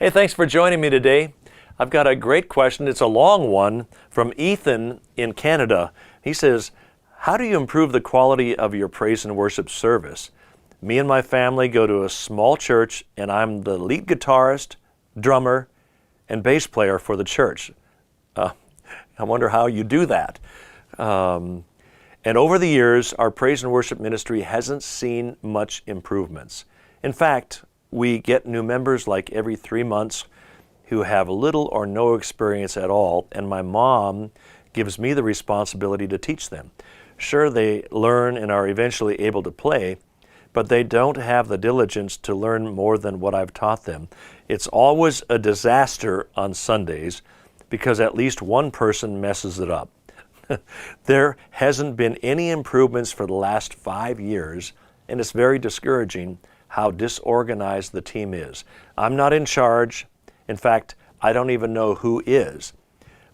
Hey, thanks for joining me today. I've got a great question. It's a long one from Ethan in Canada. He says, how do you improve the quality of your praise and worship service? Me and my family go to a small church, and I'm the lead guitarist, drummer, and bass player for the church. I wonder how you do that. And over the years, our praise and worship ministry hasn't seen much improvements. In fact, we get new members like every 3 months who have little or no experience at all, and my mom gives me the responsibility to teach them. Sure, they learn and are eventually able to play, but they don't have the diligence to learn more than what I've taught them. It's always a disaster on Sundays because at least one person messes it up. There hasn't been any improvements for the last 5 years, and it's very discouraging how disorganized the team is. I'm not in charge. In fact, I don't even know who is.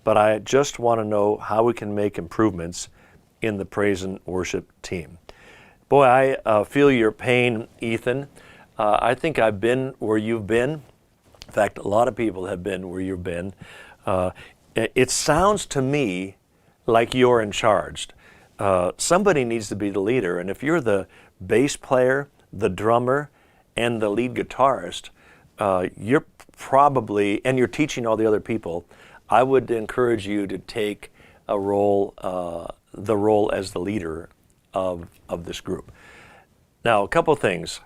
But I just want to know how we can make improvements in the praise and worship team. Boy, I feel your pain, Ethan. I think I've been where you've been. In fact, a lot of people have been where you've been. It sounds to me like you're in charge. Somebody needs to be the leader, and if you're the bass player, the drummer, and the lead guitarist, you're probably, and you're teaching all the other people, I would encourage you to take a role, the role as the leader of this group. Now, a couple things.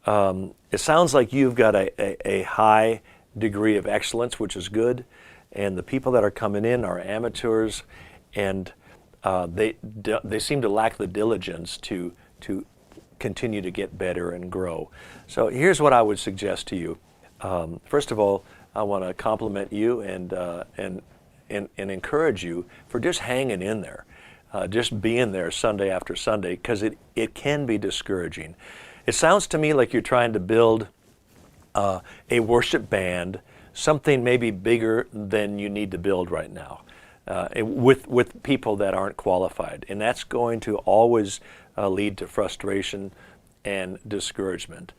It sounds like you've got a high degree of excellence, which is good, and the people that are coming in are amateurs, and they seem to lack the diligence to continue to get better and grow. So here's what I would suggest to you. First of all, I want to compliment you and encourage you for just hanging in there, just being there Sunday after Sunday, because it can be discouraging. It sounds to me like you're trying to build a worship band, something maybe bigger than you need to build right now. With people that aren't qualified, and that's going to always lead to frustration and discouragement.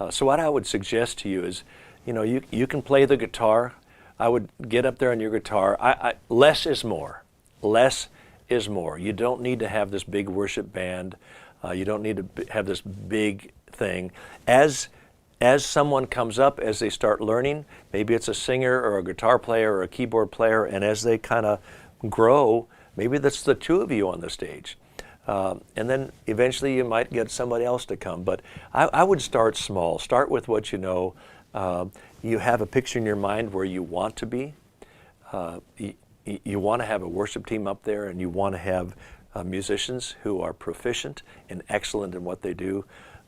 So what I would suggest to you is, you can play the guitar. I would get up there on your guitar. Less is more. Less is more. You don't need to have this big worship band. You don't need to have this big thing. As someone comes up, as they start learning, maybe it's a singer or a guitar player or a keyboard player, and as they kind of grow, maybe that's the two of you on the stage. And then eventually you might get somebody else to come. But I would start small. Start with what you know. You have a picture in your mind where you want to be. You want to have a worship team up there, and you want to have musicians who are proficient and excellent in what they do.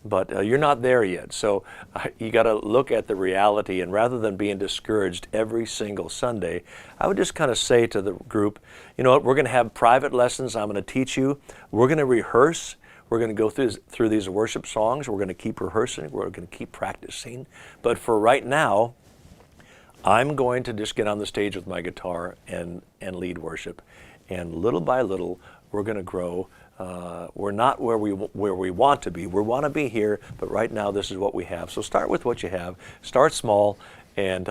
But you're not there yet. So you got to look at the reality, and rather than being discouraged every single Sunday, I would just kind of say to the group, you know what, we're going to have private lessons. I'm going to teach you. We're going to rehearse. We're going to go through these worship songs. We're going to keep rehearsing. We're going to keep practicing. But for right now, I'm going to just get on the stage with my guitar and lead worship. And little by little, we're going to grow. We're not where we want to be. We want to be here, but right now this is what we have. So start with what you have. Start small, and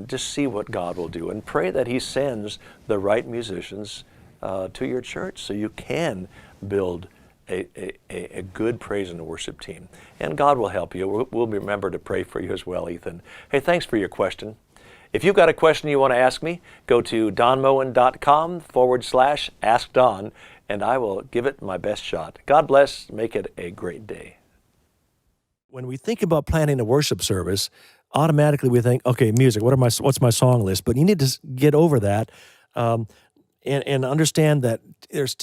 just see what God will do. And pray that He sends the right musicians to your church so you can build a good praise and worship team. And God will help you. We'll remember to pray for you as well, Ethan. Hey, thanks for your question. If you've got a question you want to ask me, go to donmoen.com/Ask Don, and I will give it my best shot. God bless. Make it a great day. When we think about planning a worship service, automatically we think, okay, music, what's my song list? But you need to get over that and understand that there's